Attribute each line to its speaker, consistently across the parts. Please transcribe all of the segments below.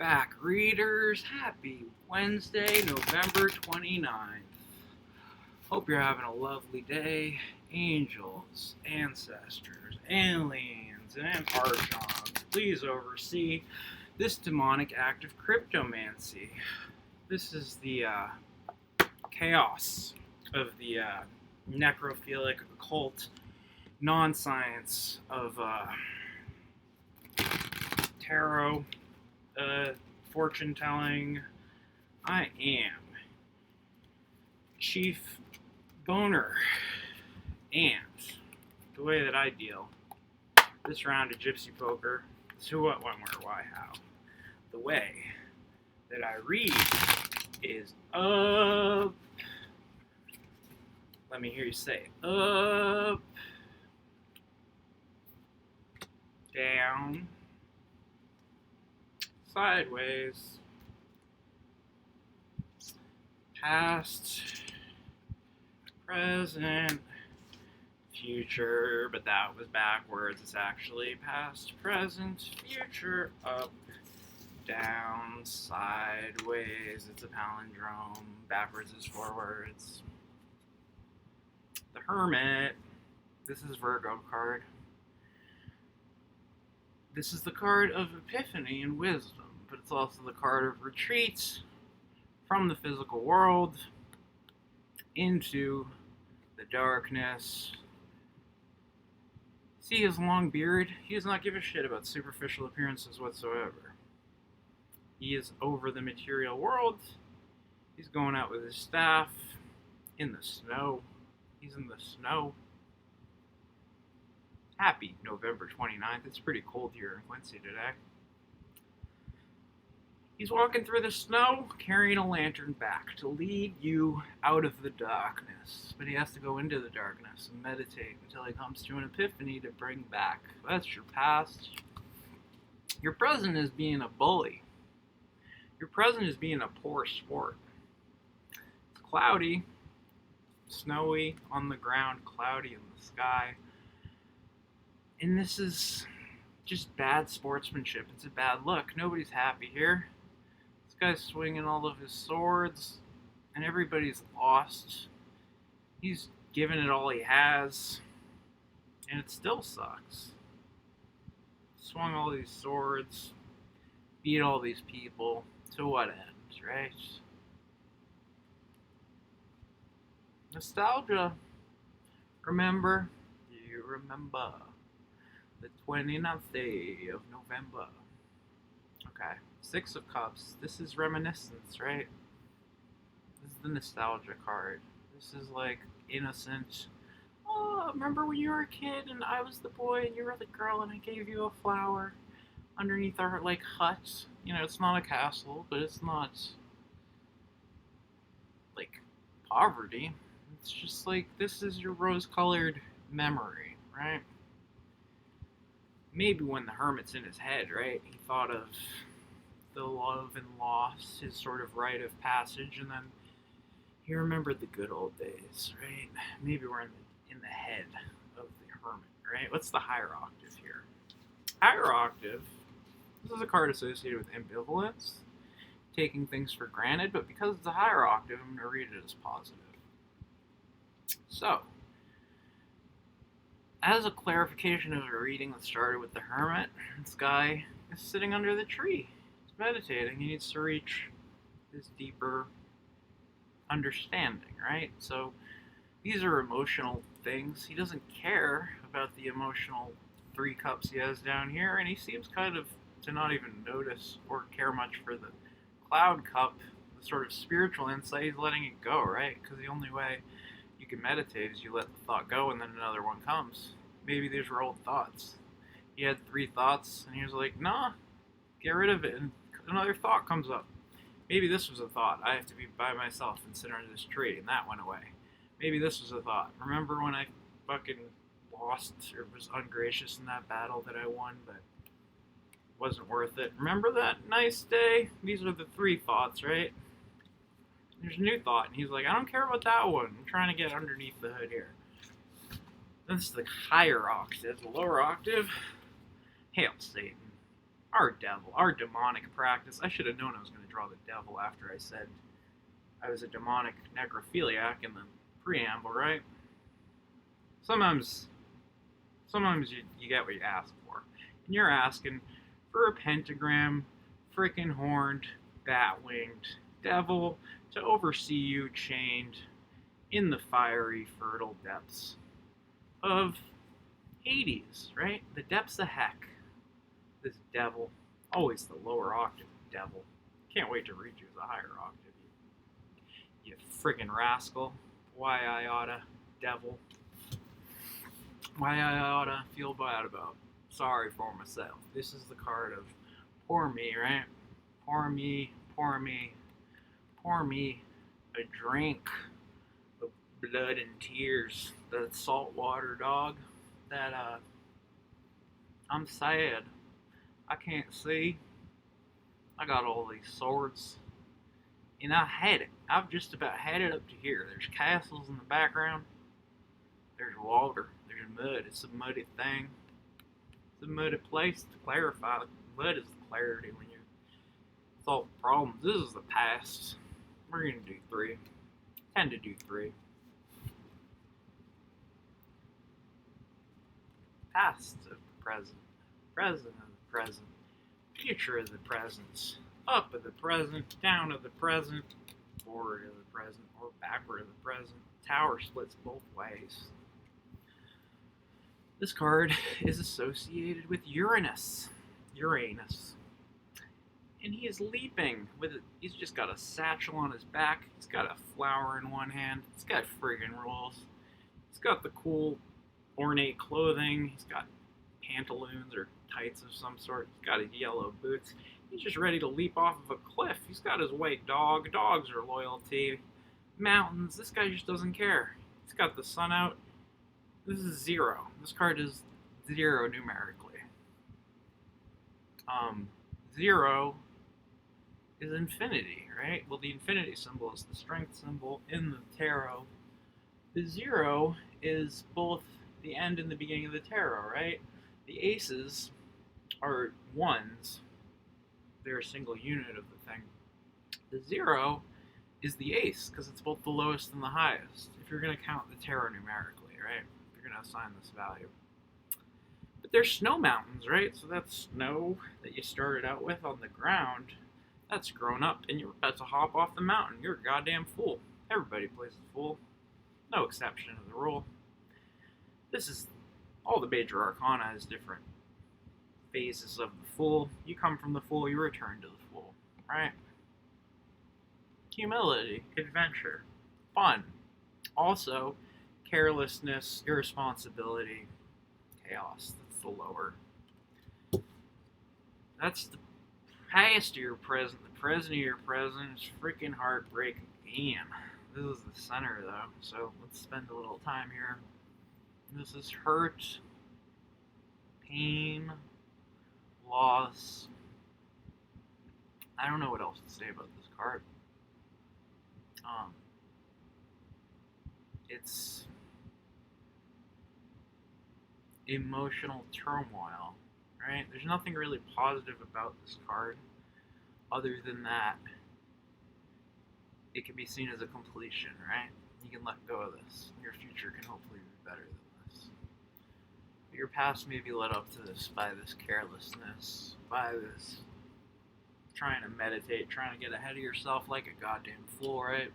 Speaker 1: back, readers. Happy Wednesday, November 29th. Hope you're having a lovely day. Angels, ancestors, aliens, and archons, please oversee this demonic act of cryptomancy. This is the chaos of the necrophilic, occult, non-science of tarot, fortune telling. I am Chief Boner, and the way that I deal this round of Gypsy Poker is who, what, when, where, why, how. The way that I read is up. Let me hear you say up, down, sideways, past, present, future, but that was backwards. It's actually past, present, future, up, down, sideways. It's a palindrome. Backwards is forwards. The Hermit. This is Virgo card. This is the card of epiphany and wisdom, but it's also the card of retreat from the physical world into the darkness. See his long beard? He does not give a shit about superficial appearances whatsoever. He is over the material world. He's going out with his staff in the snow. He's in the snow. Happy November 29th. It's pretty cold here in Quincy today. He's walking through the snow, carrying a lantern back to lead you out of the darkness. But he has to go into the darkness and meditate until he comes to an epiphany to bring back. That's your past. Your present is being a bully. Your present is being a poor sport. It's cloudy, snowy on the ground, cloudy in the sky. And this is just bad sportsmanship. It's a bad look. Nobody's happy here. This guy's swinging all of his swords, and everybody's lost. He's giving it all he has, and it still sucks. Swung all these swords, beat all these people. To what end, right? Nostalgia. Remember? Do you remember? The 29th day of November. Okay. 6 of Cups. This is reminiscence, right? This is the nostalgia card. This is like innocent. Oh, remember when you were a kid and I was the boy and you were the girl and I gave you a flower underneath our like hut? You know, it's not a castle, but it's not like poverty. It's just like this is your rose-colored memory, right? Maybe when the Hermit's in his head, right? He thought of the love and loss, his sort of rite of passage, and then he remembered the good old days, right? Maybe we're in the head of the Hermit, right? What's the higher octave here? Higher octave, this is a card associated with ambivalence, taking things for granted, but because it's a higher octave, I'm going to read it as positive. So, as a clarification of a reading that started with the Hermit, this guy is sitting under the tree. He's meditating. He needs to reach this deeper understanding, right? So these are emotional things. He doesn't care about the emotional 3 cups he has down here, and he seems kind of to not even notice or care much for the cloud cup, the sort of spiritual insight. He's letting it go, right? Because the only way you can meditate is you let the thought go and then another one comes. Maybe these were old thoughts. He had 3 thoughts and he was like, nah, get rid of it, and another thought comes up. Maybe this was a thought. I have to be by myself and sit under this tree, and that went away. Maybe this was a thought. Remember when I fucking lost or was ungracious in that battle that I won, but wasn't worth it? Remember that nice day? These are the 3 thoughts, right? There's a new thought, and he's like, I don't care about that one. I'm trying to get underneath the hood here. This is the higher octave. The lower octave, hail Satan. our devil, our demonic practice. I should have known I was going to draw the devil after I said I was a demonic necrophiliac in the preamble, right? Sometimes you get what you ask for. And you're asking for a pentagram, frickin' horned, bat-winged devil to oversee you chained in the fiery, fertile depths of Hades, right? The depths of heck. This devil, always the lower octave devil. Can't wait to read you the higher octave. You friggin' rascal. Why I oughta, devil. Why I oughta feel bad about. Sorry for myself. This is the card of poor me, right? Pour me a drink of blood and tears. That salt water, dog. That, I'm sad. I can't see. I got all these swords. And I had it. I've just about had it up to here. There's castles in the background. There's water. There's mud. It's a muddy thing. It's a muddy place to clarify. Mud is the clarity when you solve problems. This is the past. We're going to do 3. Tend to do 3. Past of the present. Present of the present. Future of the present. Up of the present. Down of the present. Forward of the present. Or backward of the present. Tower splits both ways. This card is associated with Uranus. And he is leaping with it. He's just got a satchel on his back. He's got a flower in one hand. He's got friggin' rolls. He's got the cool ornate clothing. He's got pantaloons or tights of some sort. He's got his yellow boots. He's just ready to leap off of a cliff. He's got his white dog. Dogs are loyalty. Mountains. This guy just doesn't care. He's got the sun out. This is 0. This card is 0 numerically. 0 is infinity, right? Well, the infinity symbol is the strength symbol in the tarot. The 0 is both the end and the beginning of the tarot, right? The aces are 1s. They're a single unit of the thing. The 0 is the ace, because it's both the lowest and the highest, if you're going to count the tarot numerically, right? You're going to assign this value. But there's snow mountains, right? So that's snow that you started out with on the ground. That's grown up, and you're about to hop off the mountain. You're a goddamn fool. Everybody plays the fool. No exception to the rule. This is all the major arcana has different phases of the fool. You come from the fool, you return to the fool, right? Humility, adventure, fun. Also, carelessness, irresponsibility, chaos. That's the lower. That's the past of your present. The present of your present is freaking heartbreak again. This is the center, though, so let's spend a little time here. This is hurt, pain, loss. I don't know what else to say about this card. It's emotional turmoil, right? There's nothing really positive about this card other than that it can be seen as a completion, right? You can let go of this. Your future can hopefully be better than this. But your past may be led up to this by this carelessness, by this trying to meditate, trying to get ahead of yourself like a goddamn fool, right?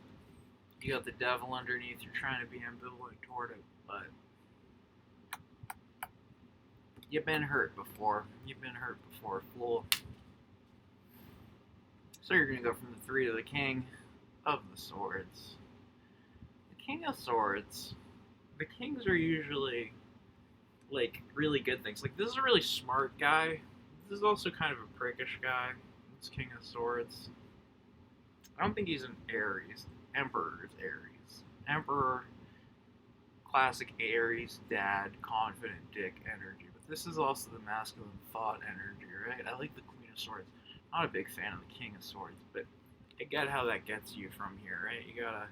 Speaker 1: You got the devil underneath, you're trying to be ambivalent toward it, but you've been hurt before. You've been hurt before, fool. So you're going to go from the 3 to the King of the Swords. The King of Swords. The Kings are usually, like, really good things. Like, this is a really smart guy. This is also kind of a prickish guy. This King of Swords. I don't think he's an Aries. Emperor is Aries. Emperor, classic Aries, dad, confident dick energy. But this is also the masculine thought energy, right? I like the Queen of Swords. Not a big fan of the King of Swords, but I get how that gets you from here, right? You gotta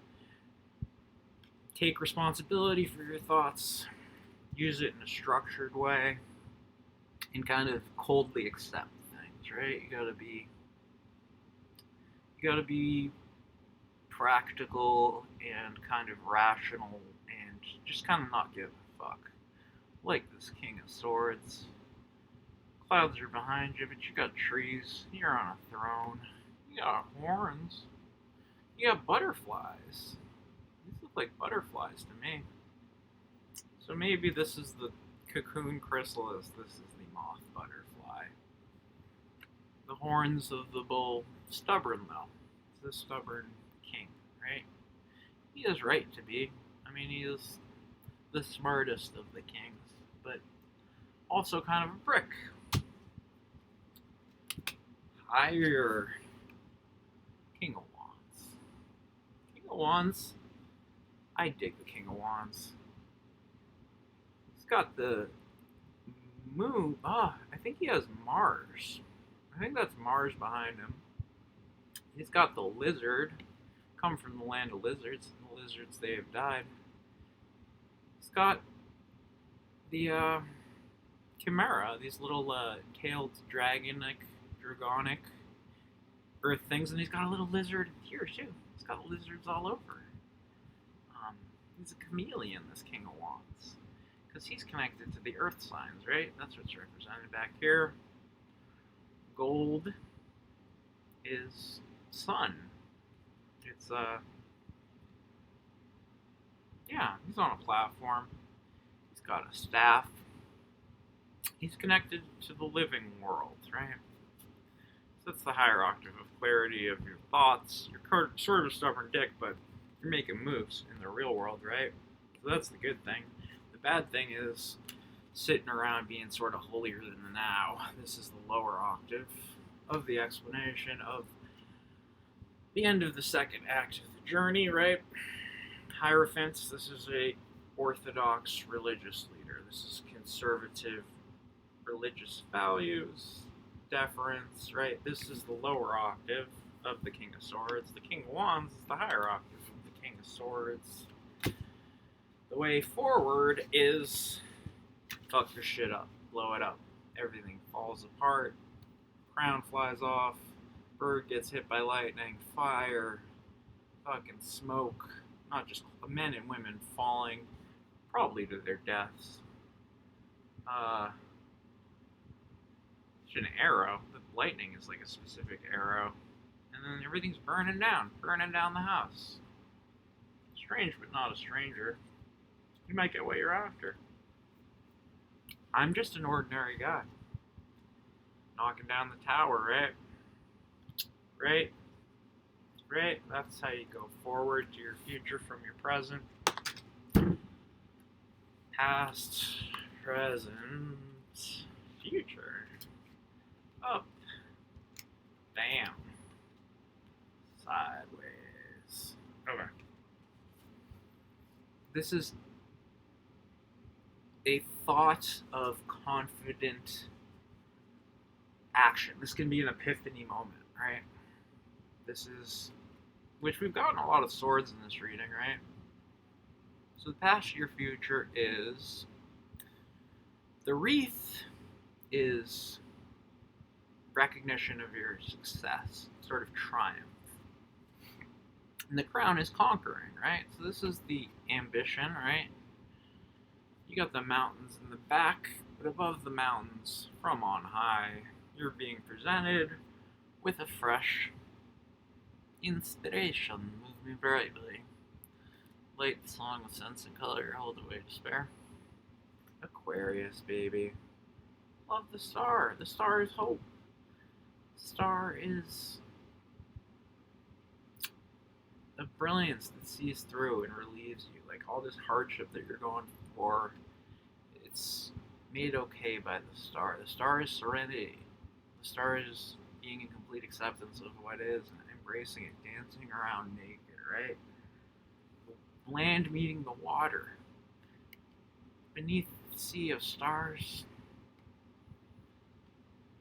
Speaker 1: take responsibility for your thoughts, use it in a structured way, and kind of coldly accept things, right? You gotta be practical and kind of rational and just kind of not give a fuck. Like this King of Swords. Clouds are behind you, but you got trees. You're on a throne. You got horns. You got butterflies. These look like butterflies to me. So maybe this is the cocoon chrysalis. This is the moth butterfly. The horns of the bull. Stubborn, though. It's the stubborn king, right? He is right to be. I mean, he is the smartest of the kings, but also kind of a prick. Higher. King of Wands. King of Wands. I dig the King of Wands. He's got the moon. I think he has Mars. I think that's Mars behind him. He's got the lizard. Come from the land of lizards. The lizards, they have died. He's got the chimera, these little tailed dragonic earth things, and he's got a little lizard here too. He's got lizards all over. He's a chameleon, this King of Wands, because he's connected to the earth signs, right? That's what's represented back here. Gold is sun. It's yeah, he's on a platform. He's got a staff. He's connected to the living world, right? So that's the higher octave of clarity of your thoughts. You're sort of a stubborn dick, but you're making moves in the real world, right? So that's the good thing. The bad thing is sitting around being sort of holier than the now. This is the lower octave of the explanation of the end of the second act of the journey, right? Hierophant, this is a orthodox religious leader. This is conservative religious values, deference, right? This is the lower octave of the King of Swords. The King of Wands is the higher octave of the King of Swords. The way forward is fuck your shit up, blow it up. Everything falls apart, crown flies off, bird gets hit by lightning, fire, fucking smoke, not just men and women falling, probably to their deaths. It's an arrow. The lightning is like a specific arrow. And then everything's burning down the house. Strange, but not a stranger. You might get what you're after. I'm just an ordinary guy. Knocking down the tower, right? Right? Right? That's how you go forward to your future from your present. Past, present, future. Up, down, sideways. Okay. This is a thought of confident action. This can be an epiphany moment, right? This is, which we've gotten a lot of swords in this reading, right? So the past to your future is, the wreath is recognition of your success, sort of triumph. And the crown is conquering, right? So this is the ambition, right? You got the mountains in the back, but above the mountains, from on high, you're being presented with a fresh inspiration. Move me brightly. Light the song with sense and color, hold away despair. Aquarius, baby. Love the star. The star is hope. The star is a brilliance that sees through and relieves you. Like all this hardship that you're going for, it's made okay by the star. The star is serenity. The star is being in complete acceptance of what is and embracing it, dancing around naked, right? Land meeting the water. Beneath the sea of stars,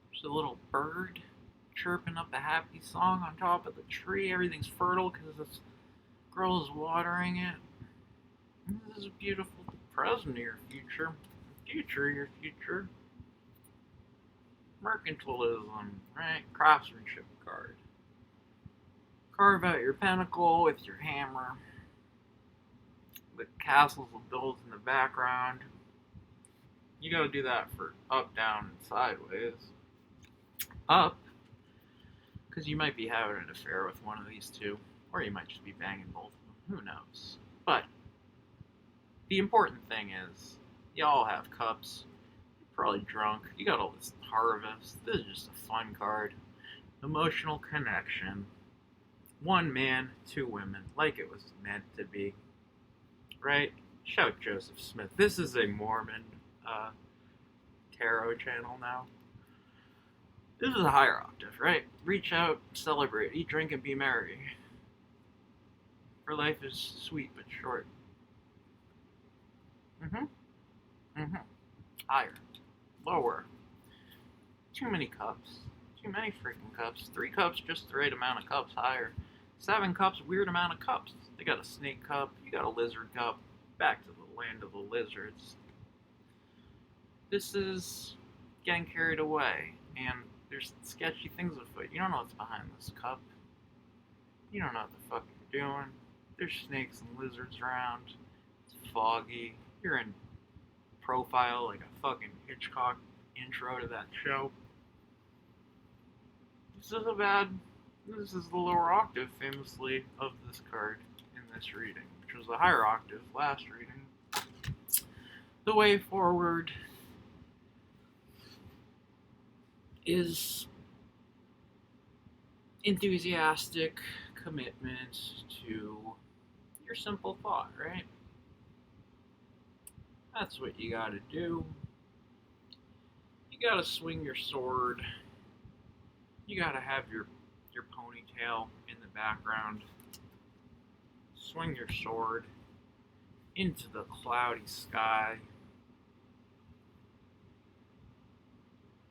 Speaker 1: there's a little bird chirping up a happy song on top of the tree. Everything's fertile because this girl is watering it. And this is a beautiful present of your future. Future, your future. mercantilism, right? Craftsmanship card. Carve out your pentacle with your hammer. The castles will build in the background. You gotta do that for up, down, and sideways. Up, because you might be having an affair with one of these two, or you might just be banging both of them. Who knows? But the important thing is, y'all have cups. You're probably drunk. You got all this harvest. This is just a fun card. Emotional connection. One man, two women, like it was meant to be. Right? Shout Joseph Smith. This is a Mormon tarot channel now. This is a higher octave, right? Reach out, celebrate, eat, drink, and be merry. For life is sweet but short. Higher. Lower. Too many cups. Too many freaking cups. 3 cups, just the right amount of cups. Higher. 7 cups, weird amount of cups. They got a snake cup. You got a lizard cup. Back to the land of the lizards. This is getting carried away, and there's sketchy things afoot. You don't know what's behind this cup. You don't know what the fuck you're doing. There's snakes and lizards around. It's foggy. You're in profile like a fucking Hitchcock intro to that show. This is the lower octave, famously, of this card in this reading, which was the higher octave last reading. The way forward is enthusiastic commitment to your simple thought, right? That's what you gotta do. You gotta swing your sword. You gotta have your ponytail in the background. Swing your sword into the cloudy sky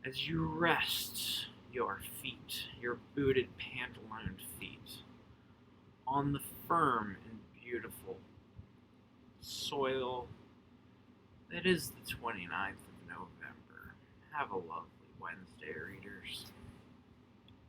Speaker 1: as you rest your feet, your booted pantalooned feet, on the firm and beautiful soil that is the 29th of November. Have a lovely Wednesday, readers.